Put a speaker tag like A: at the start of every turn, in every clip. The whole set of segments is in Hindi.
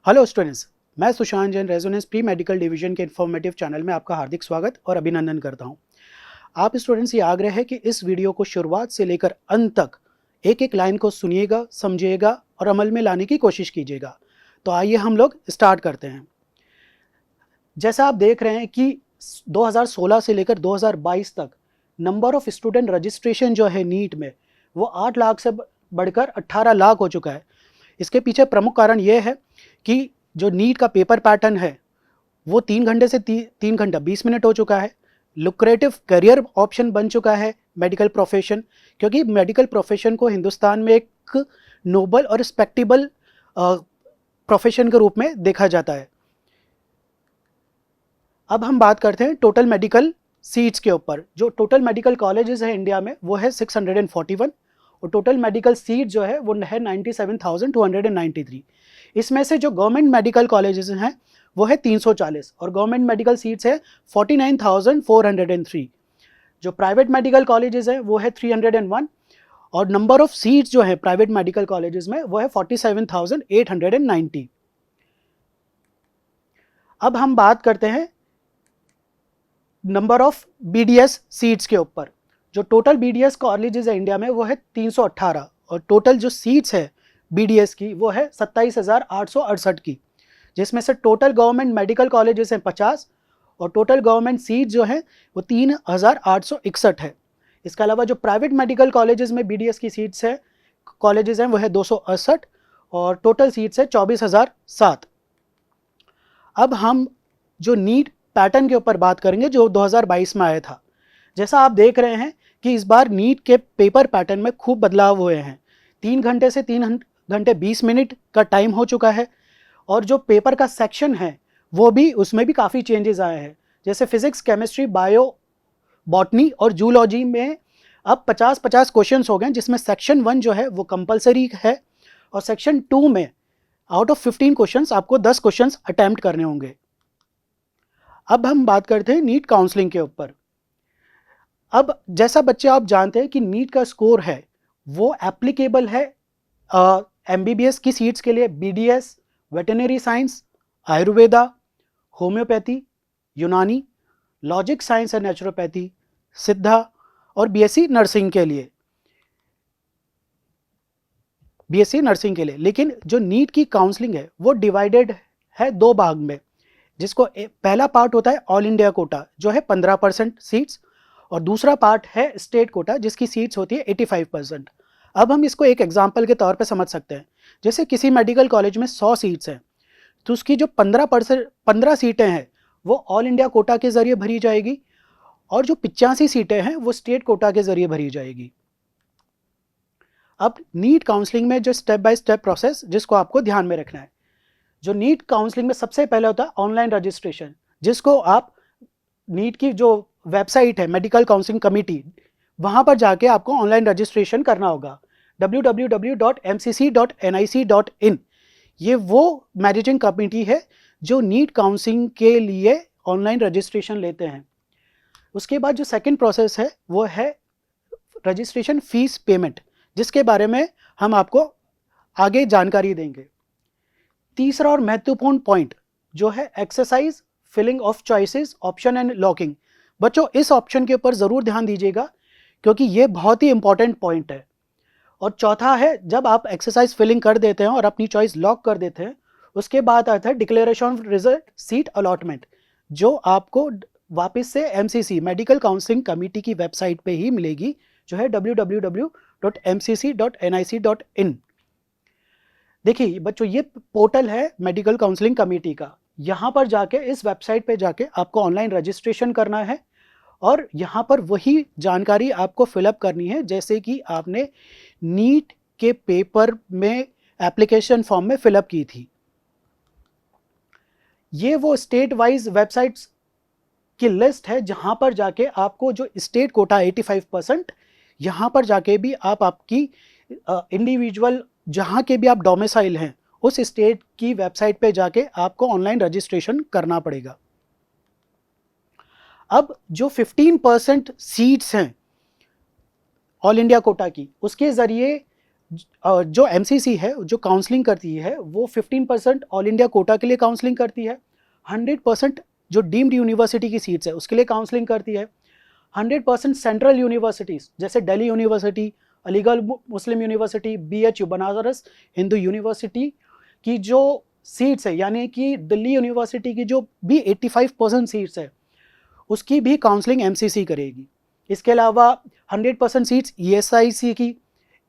A: हेलो स्टूडेंट्स, मैं Sushant Jain resonance pre medical division के इन्फॉर्मेटिव चैनल में आपका हार्दिक स्वागत और अभिनंदन करता हूं। आप स्टूडेंट्स, ये आग्रह है कि इस वीडियो को शुरुआत से लेकर अंत तक एक एक लाइन को सुनिएगा, समझिएगा और अमल में लाने की कोशिश कीजिएगा। तो आइए हम लोग स्टार्ट करते हैं। जैसा आप देख रहे हैं कि 2016 से लेकर 2022 तक नंबर ऑफ स्टूडेंट रजिस्ट्रेशन जो है नीट में वो 8 लाख से बढ़कर 18 लाख हो चुका है। इसके पीछे प्रमुख कारण ये है कि जो नीट का पेपर पैटर्न है वो 3 घंटे से 3 घंटा 20 मिनट हो चुका है। लुक्रेटिव करियर ऑप्शन बन चुका है मेडिकल प्रोफेशन, क्योंकि मेडिकल प्रोफेशन को हिंदुस्तान में एक नोबल और रिस्पेक्टेबल प्रोफेशन के रूप में देखा जाता है। अब हम बात करते हैं टोटल मेडिकल सीट्स के ऊपर। जो टोटल मेडिकल कॉलेजेस है इंडिया में वो है 641 और टोटल मेडिकल सीट जो है वो है 97,293। इसमें से जो गवर्नमेंट मेडिकल कॉलेजेस हैं वो है 340 और गवर्नमेंट मेडिकल सीट्स है 49,403। जो प्राइवेट मेडिकल कॉलेजेस हैं वो है 301 और नंबर ऑफ सीट्स जो है प्राइवेट मेडिकल कॉलेजेस में वो है 47,890। अब हम बात करते हैं नंबर ऑफ बीडीएस सीट्स के ऊपर। जो टोटल बीडीएस कॉलेजेस है इंडिया में वो है 318 और टोटल जो सीट्स है बीडीएस की वो है 27,868 की, जिसमें से टोटल गवर्नमेंट मेडिकल कॉलेजेस हैं 50 और टोटल गवर्नमेंट सीट जो है वो 3,861 है। इसके अलावा जो प्राइवेट मेडिकल कॉलेजेस में बीडीएस की सीट्स है कॉलेजेस हैं वो है 268 और टोटल सीट्स है 24,007। अब हम जो नीट पैटर्न के ऊपर बात करेंगे जो 2022 में आया था। जैसा आप देख रहे हैं कि इस बार नीट के पेपर पैटर्न में खूब बदलाव हुए हैं। 3 घंटे से 3 घंटे 20 मिनट का टाइम हो चुका है और जो पेपर का सेक्शन है वो भी उसमें भी काफ़ी चेंजेस आए हैं। जैसे फिजिक्स, केमिस्ट्री, बायो, बॉटनी और जूलॉजी में अब 50-50 क्वेश्चंस हो गए, जिसमें सेक्शन 1 जो है वो कंपलसरी है और सेक्शन 2 में आउट ऑफ 15 क्वेश्चंस आपको 10 क्वेश्चंस अटेम्प्ट करने होंगे। अब हम बात करते हैं नीट काउंसलिंग के ऊपर। अब जैसा बच्चे आप जानते हैं कि नीट का स्कोर है वो एप्लीकेबल है एमबीबीएस की सीट्स के लिए BDS, veterinary science, Ayurveda, homeopathy, यूनानी, लॉजिक साइंस एंड नेचुरोपैथी, सिद्धा और बीएससी नर्सिंग के लिए। लेकिन जो नीट की काउंसलिंग है वो डिवाइडेड है 2 भाग में, जिसको पहला पार्ट होता है ऑल इंडिया कोटा जो है 15% सीट्स और दूसरा पार्ट है स्टेट कोटा जिसकी सीट्स होती है 85%। अब हम इसको एक एग्जांपल के तौर पे समझ सकते हैं। जैसे किसी मेडिकल कॉलेज में 100 सीट्स हैं तो उसकी जो 15 सीटें हैं वो ऑल इंडिया कोटा के जरिए भरी जाएगी और जो 85 सीटें हैं वो स्टेट कोटा के जरिए भरी जाएगी। अब नीट काउंसलिंग में जो स्टेप बाय स्टेप प्रोसेस जिसको आपको ध्यान में रखना है। जो नीट काउंसलिंग में सबसे पहले होता है ऑनलाइन रजिस्ट्रेशन, जिसको आप नीट की जो वेबसाइट है मेडिकल काउंसलिंग कमेटी वहां पर जाके आपको ऑनलाइन रजिस्ट्रेशन करना होगा www.mcc.nic.in। ये वो मैनेजिंग कमेटी है जो नीट काउंसलिंग के लिए ऑनलाइन रजिस्ट्रेशन लेते हैं। उसके बाद जो सेकंड प्रोसेस है वो है रजिस्ट्रेशन फीस पेमेंट, जिसके बारे में हम आपको आगे जानकारी देंगे। तीसरा और महत्वपूर्ण पॉइंट जो है exercise filling of choices option and locking. बच्चों, इस ऑप्शन के ऊपर जरूर ध्यान दीजिएगा क्योंकि ये बहुत ही इंपॉर्टेंट पॉइंट है। और चौथा है जब आप एक्सरसाइज फिलिंग कर देते हैं और अपनी चॉइस लॉक कर देते हैं उसके बाद आता है declaration of result seat allotment, जो आपको वापस से एमसीसी मेडिकल काउंसलिंग कमेटी की वेबसाइट पे ही मिलेगी जो है www.mcc.nic.in। देखिए बच्चों, ये पोर्टल है मेडिकल काउंसलिंग कमेटी का। यहाँ पर जाके इस वेबसाइट पे जाके आपको ऑनलाइन रजिस्ट्रेशन करना है और यहाँ पर वही जानकारी आपको फिलअप करनी है जैसे कि आपने नीट के पेपर में एप्लीकेशन फॉर्म में फिलअप की थी। ये वो स्टेट वाइज वेबसाइट्स की लिस्ट है जहाँ पर जाके आपको जो स्टेट कोटा 85%, यहाँ पर जाके भी आप आपकी इंडिविजुअल जहाँ के भी आप डोमिसाइल हैं उस स्टेट की वेबसाइट पे जाके आपको ऑनलाइन रजिस्ट्रेशन करना पड़ेगा। अब जो 15% सीट्स हैं ऑल इंडिया कोटा की उसके जरिए जो एमसीसी है जो काउंसलिंग करती है वो 15% ऑल इंडिया कोटा के लिए काउंसलिंग करती है, 100% जो डीम्ड यूनिवर्सिटी की सीट्स है उसके लिए काउंसलिंग करती है, 100% सेंट्रल यूनिवर्सिटीज़ जैसे Delhi university, Aligarh Muslim university, BHU Banaras Hindu university की जो सीट्स है, यानी कि दिल्ली यूनिवर्सिटी की जो भी 85% सीट्स है उसकी भी काउंसलिंग एमसीसी करेगी। इसके अलावा 100% सीट्स ESIC की,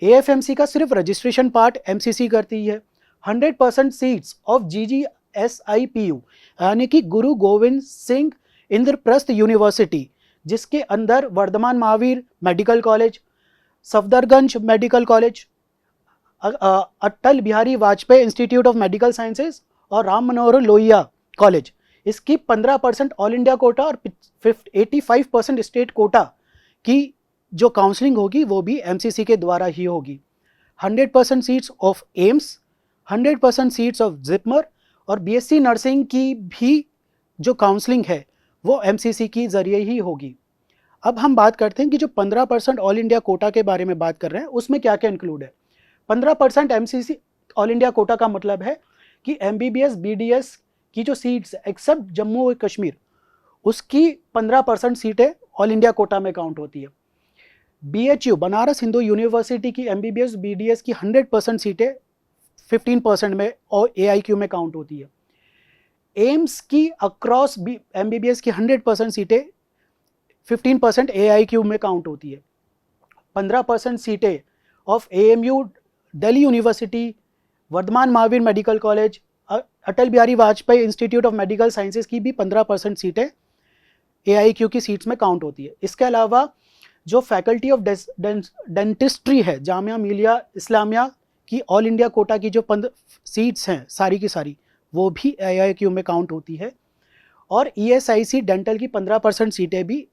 A: AFMC का सिर्फ रजिस्ट्रेशन पार्ट एमसीसी करती है, 100% सीट्स ऑफ GGSIPU यानी कि गुरु गोविंद सिंह इंद्रप्रस्थ यूनिवर्सिटी जिसके अंदर Vardhman Mahavir medical college, Safdarjung medical college, Atal Bihari Vajpayee institute of medical sciences और राम मनोहर लोहिया कॉलेज, इसकी 15% ऑल इंडिया कोटा और 85% स्टेट कोटा की जो काउंसलिंग होगी वो भी एमसीसी के द्वारा ही होगी। 100% seats of AIIMS, 100% seats of JIPMER और BSc नर्सिंग की भी जो काउंसलिंग है वो एमसीसी की जरिए ही होगी। अब हम बात करते हैं कि जो 15% ऑल इंडिया कोटा के बारे में बात कर रहे हैं उसमें क्या क्या इंक्लूड है। 15% एमसीसी ऑल इंडिया कोटा का मतलब है कि MBBS BDS की जो सीट्स एक्सेप्ट जम्मू और कश्मीर उसकी 15% सीटें ऑल इंडिया कोटा में काउंट होती है। BHU बनारस हिंदू यूनिवर्सिटी की MBBS BDS की 100% सीटें 15% में और AIQ में काउंट होती है। एम्स की अक्रॉस MBBS की 100% सीटें 15% AIQ में काउंट होती है। 15% सीटें of AMU Delhi university, Vardhman Mahavir medical college, Atal Bihari Vajpayee institute of medical sciences की भी 15% सीटें AIQ की सीट्स में काउंट होती है। इसके अलावा जो फैकल्टी ऑफ डेंटिस्ट्री है जामिया मिलिया इस्लामिया की ऑल इंडिया कोटा की जो सीट्स हैं सारी की सारी वो भी AIQ में काउंट होती है। और ESIC डेंटल की 15% सीटें भी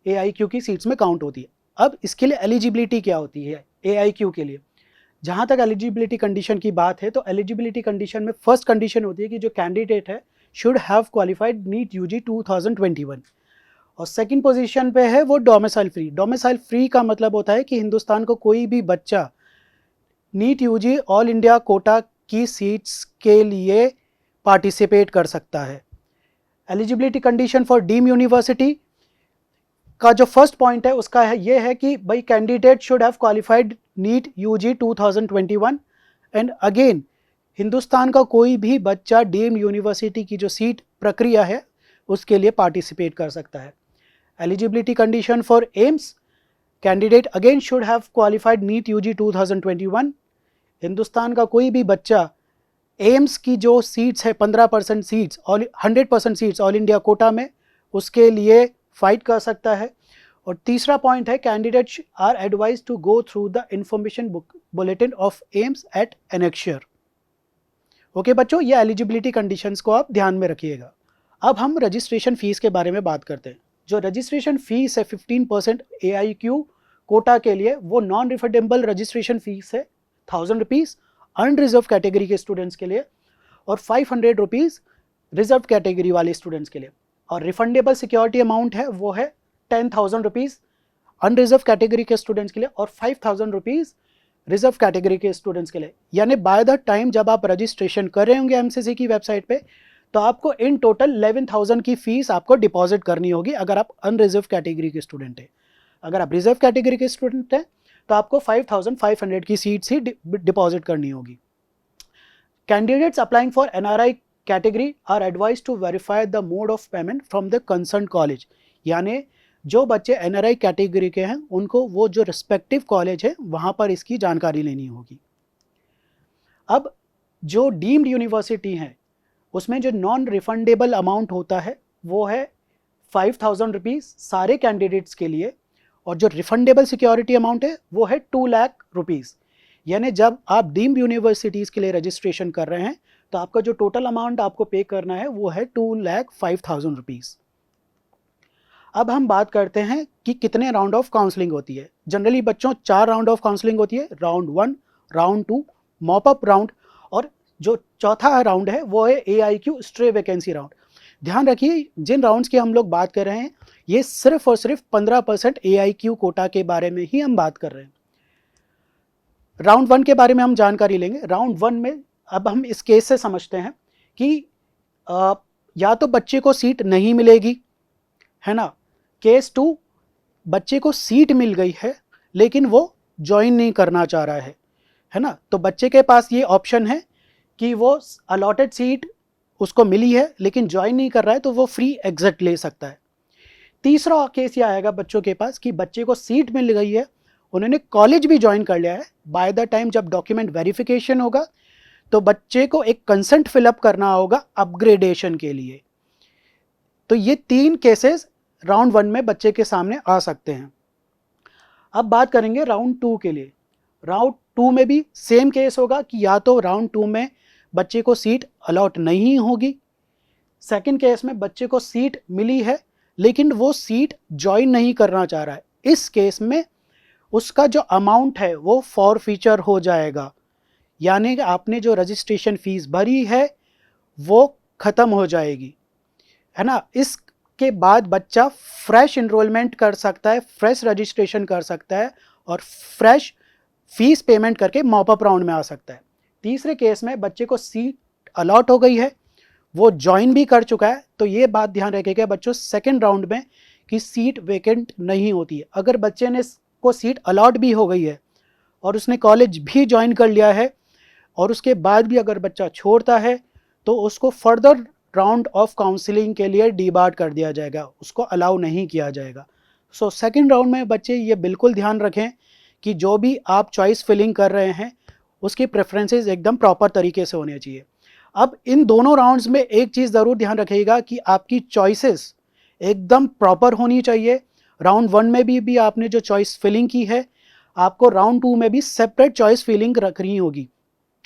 A: AIQ की सीट्स में काउंट होती है। अब इसके लिए एलिजिबिलिटी क्या होती है AIQ के लिए? जहाँ तक एलिजिबिलिटी कंडीशन की बात है तो एलिजिबिलिटी कंडीशन में फर्स्ट कंडीशन होती है कि जो कैंडिडेट है should have qualified NEET UG 2021 और सेकंड पोजीशन पे है वो डोमिसाइल फ्री। डोमिसाइल फ्री का मतलब होता है कि हिंदुस्तान को कोई भी बच्चा NEET UG all India quota की सीट्स के लिए पार्टिसिपेट कर सकता है। Eligibility condition for deem university का जो फर्स्ट पॉइंट है उसका है ये है कि भाई candidate should have qualified NEET UG 2021 and again Hindustan का कोई भी बच्चा डीम यूनिवर्सिटी की जो सीट प्रक्रिया है उसके लिए पार्टिसिपेट कर सकता है। Eligibility condition for AIIMS, candidate again should have qualified NEET UG 2021। Hindustan का कोई भी बच्चा एम्स की जो सीट्स है 15% सीट्स और 100% सीट्स ऑल इंडिया कोटा में उसके लिए फाइट कर सकता है। और तीसरा पॉइंट है candidates are advise to go through the information bulletin of AIIMS at annexure. Okay बच्चों, ये एलिजिबिलिटी कंडीशंस को आप ध्यान में रखिएगा। अब हम रजिस्ट्रेशन फीस के बारे में बात करते हैं। जो रजिस्ट्रेशन फीस है 15% AIQ कोटा के लिए वो नॉन रिफंडेबल रजिस्ट्रेशन फीस है 1000 रुपीज़ अनरिजर्व कैटेगरी के स्टूडेंट्स के लिए और 500 रुपीज़ रिजर्व कैटेगरी वाले स्टूडेंट्स के लिए। और रिफंडेबल सिक्योरिटी अमाउंट है वो है 10,000 रुपीज़ अनरिजर्व कैटेगरी के स्टूडेंट्स के लिए और 5,000 रुपीज़ रिजर्व कैटेगरी के स्टूडेंट्स के लिए। यानी बाय द टाइम जब आप रजिस्ट्रेशन कर रहे होंगे MCC की वेबसाइट पे तो आपको इन टोटल 11,000 की फीस आपको डिपॉजिट करनी होगी अगर आप अनरिजर्व कैटेगरी के स्टूडेंट हैं। अगर आप रिजर्व कैटेगरी के स्टूडेंट हैं तो आपको 5,500 की सीट्स ही डिपॉजिट करनी होगी। Candidates applying for NRI category are advise to verify the mode of payment from the concern college. यानी जो बच्चे NRI कैटेगरी के हैं उनको वो जो रिस्पेक्टिव कॉलेज है वहाँ पर इसकी जानकारी लेनी होगी। अब जो डीम्ड यूनिवर्सिटी हैं उसमें जो नॉन रिफंडेबल अमाउंट होता है वो है 5,000 रुपीज़ सारे कैंडिडेट्स के लिए और जो रिफंडेबल सिक्योरिटी अमाउंट है वो है 2 लाख रुपीज़। यानी जब आप डीम्ड यूनिवर्सिटीज़ के लिए रजिस्ट्रेशन कर रहे हैं तो आपका जो टोटल अमाउंट आपको पे करना है वो है 2,05,000 रुपीज़। अब हम बात करते हैं कि कितने राउंड ऑफ काउंसलिंग होती है। जनरली बच्चों 4 राउंड ऑफ काउंसलिंग होती है, round 1, round 2, mop up round और जो चौथा राउंड है वो है AIQ स्ट्रे वैकेंसी राउंड। ध्यान रखिए जिन राउंड्स की हम लोग बात कर रहे हैं ये सिर्फ और सिर्फ 15% AIQ कोटा के बारे में ही हम बात कर रहे हैं। राउंड वन के बारे में हम जानकारी लेंगे। राउंड वन में अब हम इस केस से समझते हैं कि या तो बच्चे को सीट नहीं मिलेगी, है ना। केस टू, बच्चे को सीट मिल गई है लेकिन वो ज्वाइन नहीं करना चाह रहा है ना। तो बच्चे के पास ये ऑप्शन है कि वो अलॉटेड सीट उसको मिली है लेकिन ज्वाइन नहीं कर रहा है, तो वो फ्री एग्जिट ले सकता है। तीसरा केस ये आएगा बच्चों के पास कि बच्चे को सीट मिल गई है, उन्होंने कॉलेज भी ज्वाइन कर लिया है, बाय द टाइम जब डॉक्यूमेंट वेरिफिकेशन होगा तो बच्चे को एक कंसेंट फिलअप करना होगा अपग्रेडेशन के लिए। तो ये 3 केसेस राउंड 1 में बच्चे के सामने आ सकते हैं। अब बात करेंगे राउंड 2 के लिए। राउंड 2 में भी सेम केस होगा कि या तो राउंड 2 में बच्चे को सीट अलॉट नहीं होगी, सेकंड केस में बच्चे को सीट मिली है लेकिन वो सीट ज्वाइन नहीं करना चाह रहा है। इस केस में उसका जो अमाउंट है वो फॉरफीचर हो जाएगा, यानी कि आपने जो रजिस्ट्रेशन फीस भरी है वो खत्म हो जाएगी, है ना। इसके बाद बच्चा फ्रेश इनरोलमेंट कर सकता है, फ्रेश रजिस्ट्रेशन कर सकता है और फ्रेश फीस पेमेंट करके मॉप अप राउंड में आ सकता है। तीसरे केस में बच्चे को सीट अलॉट हो गई है, वो ज्वाइन भी कर चुका है, तो ये बात ध्यान रखिएगा बच्चों सेकेंड राउंड में कि सीट वेकेंट नहीं होती है। अगर बच्चे ने को सीट अलॉट भी हो गई है और उसने कॉलेज भी ज्वाइन कर लिया है और उसके बाद भी अगर बच्चा छोड़ता है तो उसको फर्दर राउंड ऑफ काउंसलिंग के लिए डीबार्ड कर दिया जाएगा, उसको अलाउ नहीं किया जाएगा। सो सेकेंड राउंड में बच्चे ये बिल्कुल ध्यान रखें कि जो भी आप चॉइस फिलिंग कर रहे हैं उसकी प्रेफरेंसेस एकदम प्रॉपर तरीके से होने चाहिए। अब इन दोनों राउंड्स में एक चीज़ ज़रूर ध्यान रखिएगा कि आपकी चॉइसेस एकदम प्रॉपर होनी चाहिए। राउंड 1 में भी आपने जो चॉइस फिलिंग की है, आपको राउंड 2 में भी सेपरेट चॉइस फिलिंग रखनी होगी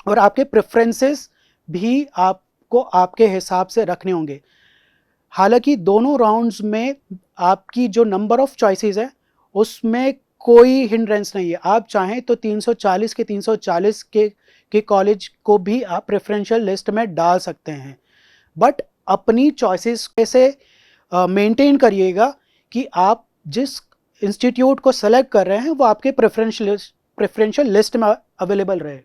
A: और आपके प्रेफरेंसेस भी आपको आपके हिसाब से रखने होंगे। हालांकि दोनों राउंड्स में आपकी जो नंबर ऑफ चॉइसेस है उसमें कोई हिंड्रेंस नहीं है। आप चाहें तो 340 के 340 के कॉलेज को भी आप प्रेफरेंशियल लिस्ट में डाल सकते हैं, बट अपनी चॉइसेस कैसे मेंटेन करिएगा कि आप जिस इंस्टीट्यूट को सेलेक्ट कर रहे हैं वो आपके प्रेफरेंशियल लिस्ट में अवेलेबल रहे।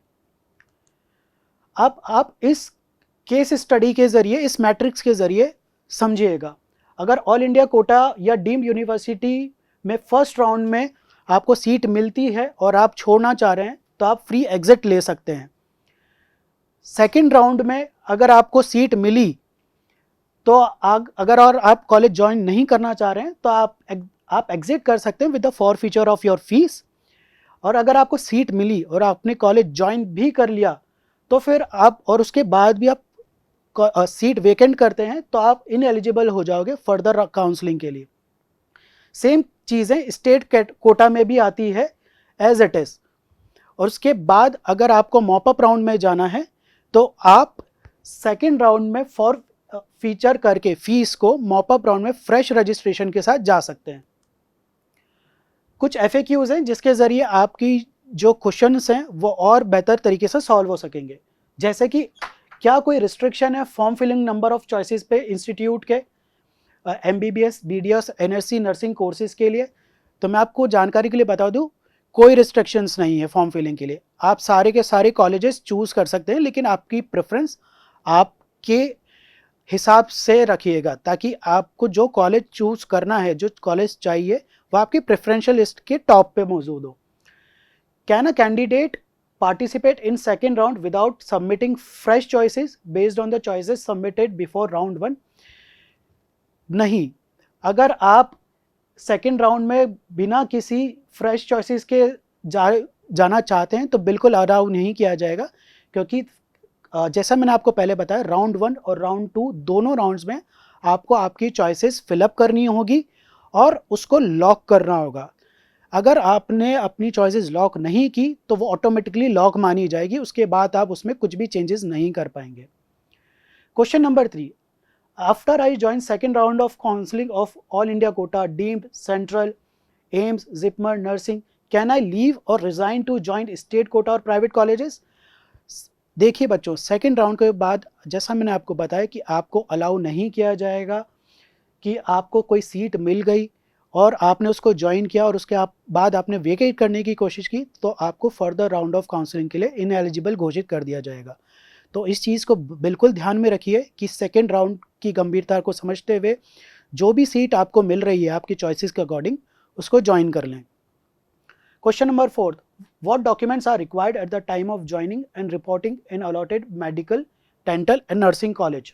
A: अब आप इस केस स्टडी के ज़रिए, इस मैट्रिक्स के ज़रिए समझिएगा। अगर ऑल इंडिया कोटा या डीम्ड यूनिवर्सिटी में फर्स्ट राउंड में आपको सीट मिलती है और आप छोड़ना चाह रहे हैं तो आप फ्री एग्जिट ले सकते हैं। सेकेंड राउंड में अगर आपको सीट मिली तो अगर और आप कॉलेज ज्वाइन नहीं करना चाह रहे हैं तो आप एग्जिट कर सकते हैं with the forfeiture of your fees. और अगर आपको सीट मिली और आपने कॉलेज ज्वाइन भी कर लिया तो फिर आप, और उसके बाद भी आप सीट वेकेंट करते हैं तो आप इनएलिजिबल हो जाओगे फर्दर काउंसलिंग के लिए। सेम चीज़ें स्टेट कोटा में भी आती है एज इट इज। और उसके बाद अगर आपको मॉप अप राउंड में जाना है तो आप सेकेंड राउंड में फॉर फीचर करके फीस को मॉप अप राउंड में फ्रेश रजिस्ट्रेशन के साथ जा सकते हैं। कुछ FAQs हैं जिसके जरिए आपकी जो क्वेश्चंस हैं वो और बेहतर तरीके से सॉल्व हो सकेंगे। जैसे कि क्या कोई रिस्ट्रिक्शन है form filling number of choices पे इंस्टीट्यूट के MBBS, BDS, NSC nursing courses के लिए? तो मैं आपको जानकारी के लिए बता दूं, कोई रिस्ट्रिक्शंस नहीं है फॉर्म फिलिंग के लिए। आप सारे के सारे कॉलेजेस चूज़ कर सकते हैं, लेकिन आपकी प्रेफरेंस आपके हिसाब से रखिएगा ताकि आपको जो कॉलेज चूज़ करना है, जो कॉलेज चाहिए, वो आपकी प्रेफरेंशियल लिस्ट के टॉप पे मौजूद हो। Can a candidate participate in second round without submitting fresh choices based on the choices submitted before round 1? नहीं। अगर आप सेकेंड राउंड में बिना किसी फ्रेश चॉइसेस के जाना चाहते हैं तो बिल्कुल अलाउ नहीं किया जाएगा, क्योंकि जैसा मैंने आपको पहले बताया राउंड 1 और राउंड 2 दोनों राउंड्स में आपको आपकी चॉइसेस फिलअप करनी होगी और उसको लॉक करना होगा। अगर आपने अपनी चॉइसेस लॉक नहीं की तो वो ऑटोमेटिकली लॉक मानी जाएगी, उसके बाद आप उसमें कुछ भी चेंजेस नहीं कर पाएंगे। Question number 3, after I join second round of counselling of all India quota, deemed, central, AIIMS, JIPMER, nursing, can I leave or resign to join state quota or private colleges? देखिए बच्चों, सेकेंड राउंड के बाद जैसा मैंने आपको बताया कि आपको अलाउ नहीं किया जाएगा कि आपको कोई सीट मिल गई और आपने उसको ज्वाइन किया और उसके बाद आपने वेकेट करने की कोशिश की, तो आपको फर्दर राउंड ऑफ काउंसलिंग के लिए इनएलिजिबल घोषित कर दिया जाएगा। तो इस चीज़ को बिल्कुल ध्यान में रखिए कि सेकेंड राउंड की गंभीरता को समझते हुए जो भी सीट आपको मिल रही है आपकी चॉइसेस के अकॉर्डिंग, उसको ज्वाइन कर लें। Question number 4, what documents are required at the time of joining and reporting in allotted medical, dental and nursing college.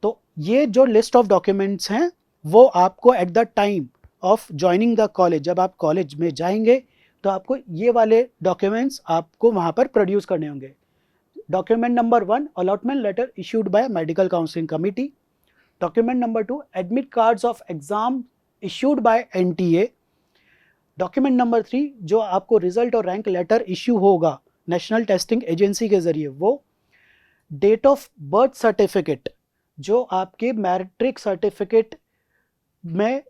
A: तो ये जो लिस्ट ऑफ डॉक्यूमेंट्स हैं वो आपको at the time of joining the college, जब आप कॉलेज में जाएंगे तो आपको ये वाले डॉक्यूमेंट्स आपको वहाँ पर प्रोड्यूस करने होंगे। Document number 1, allotment letter issued by medical counselling committee. Document number 2, admit cards of exam issued by NTA। Document number 3, जो आपको रिजल्ट और रैंक लेटर इश्यू होगा नेशनल टेस्टिंग एजेंसी के जरिए, वो डेट ऑफ बर्थ सर्टिफिकेट जो आपके मैट्रिक सर्टिफिकेट में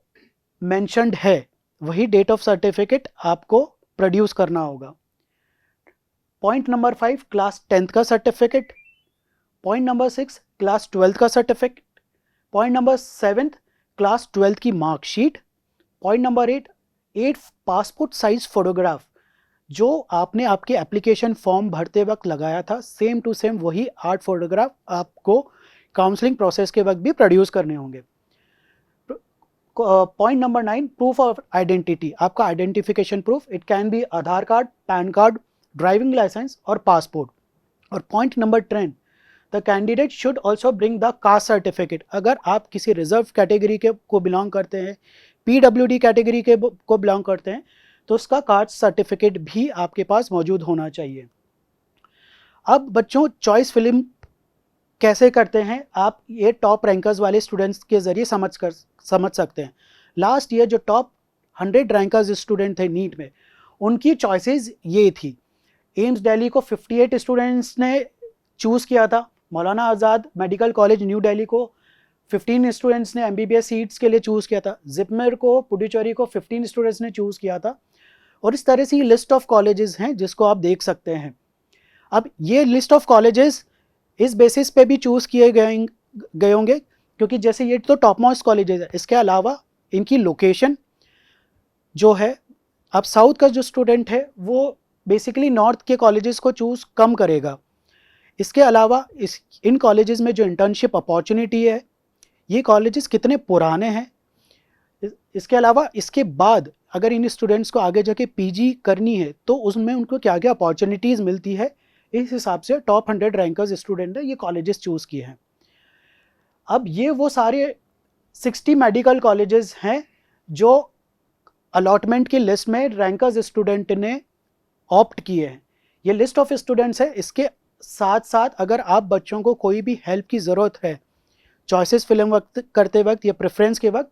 A: मेंशन्ड है, वही डेट ऑफ सर्टिफिकेट आपको प्रोड्यूस करना होगा। पॉइंट नंबर 5, क्लास 10th का certificate. Point number 6, class 12th का certificate. Point number 7, class 12th की marksheet. Point number 8 passport size photograph जो आपने आपके एप्लीकेशन फॉर्म भरते वक्त लगाया था, सेम टू सेम वही 8 फोटोग्राफ आपको काउंसलिंग प्रोसेस के वक्त भी प्रोड्यूस करने होंगे। Point number 9, proof of identity, आपका identification proof, it can be Aadhaar card, PAN card, driving licence or passport. और point number 10, the candidate should also bring the caste certificate. अगर आप किसी रिजर्व कैटेगरी के को बिलोंग करते हैं, PWD कैटेगरी के को बिलोंग करते हैं, तो उसका कास्ट सर्टिफिकेट भी आपके पास मौजूद होना चाहिए। अब बच्चों, चॉइस फिल्म कैसे करते हैं आप ये टॉप रैंकर्स वाले स्टूडेंट्स के जरिए समझ सकते हैं। लास्ट ईयर जो टॉप 100 रैंकर्स स्टूडेंट थे नीट में, उनकी चॉइसेस ये थी। एम्स दिल्ली को 58 स्टूडेंट्स ने चूज़ किया था। मौलाना आज़ाद मेडिकल कॉलेज न्यू दिल्ली को 15 स्टूडेंट्स ने MBBS सीट्स के लिए चूज़ किया था। जिपमेर को, पुडुचेरी को 15 स्टूडेंट्स ने चूज़ किया था। और इस तरह से लिस्ट ऑफ कॉलेजेस हैं जिसको आप देख सकते हैं। अब ये लिस्ट ऑफ कॉलेजेस इस बेसिस पे भी चूज़ किए गए होंगे क्योंकि जैसे ये तो टॉप मोस्ट कॉलेजेस है, इसके अलावा इनकी लोकेशन जो है, अब साउथ का जो स्टूडेंट है वो बेसिकली नॉर्थ के कॉलेजेस को चूज़ कम करेगा। इसके अलावा इन कॉलेजेस में जो इंटर्नशिप अपॉर्चुनिटी है, ये कॉलेजेस कितने पुराने हैं, इसके अलावा इसके बाद अगर इन स्टूडेंट्स को आगे जाके PG करनी है तो उसमें उनको क्या क्या अपॉर्चुनिटीज़ मिलती है, इस हिसाब से टॉप 100 रैंकर्स स्टूडेंट ने ये कॉलेजेस चूज़ किए हैं। अब ये वो सारे 60 मेडिकल कॉलेजेस हैं जो अलॉटमेंट की लिस्ट में रैंकर्स स्टूडेंट ने ऑप्ट किए हैं। ये लिस्ट ऑफ स्टूडेंट्स है। इसके साथ साथ अगर आप बच्चों को कोई भी हेल्प की ज़रूरत है चॉइसेस फिल्म वक्त करते वक्त या प्रेफरेंस के वक्त,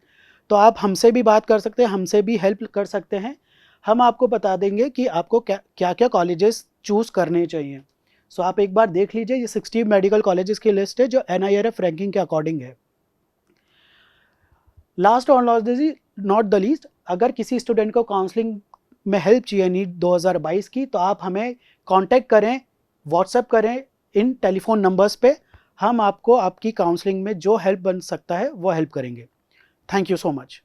A: तो आप हमसे भी बात कर सकते हैं, हमसे भी हेल्प कर सकते हैं। हम आपको बता देंगे कि आपको क्या क्या कॉलेजेस चूज़ करने चाहिए। सो आप एक बार देख लीजिए, ये 60 मेडिकल कॉलेजेस की लिस्ट है जो NIRF रैंकिंग के अकॉर्डिंग है। लास्ट और नॉट द लीस्ट, अगर किसी स्टूडेंट को काउंसलिंग में हेल्प चाहिए नीट 2022 की, तो आप हमें कांटेक्ट करें, व्हाट्सएप करें इन टेलीफोन नंबर्स पे। हम आपको आपकी काउंसलिंग में जो हेल्प बन सकता है वो हेल्प करेंगे। Thank you so much.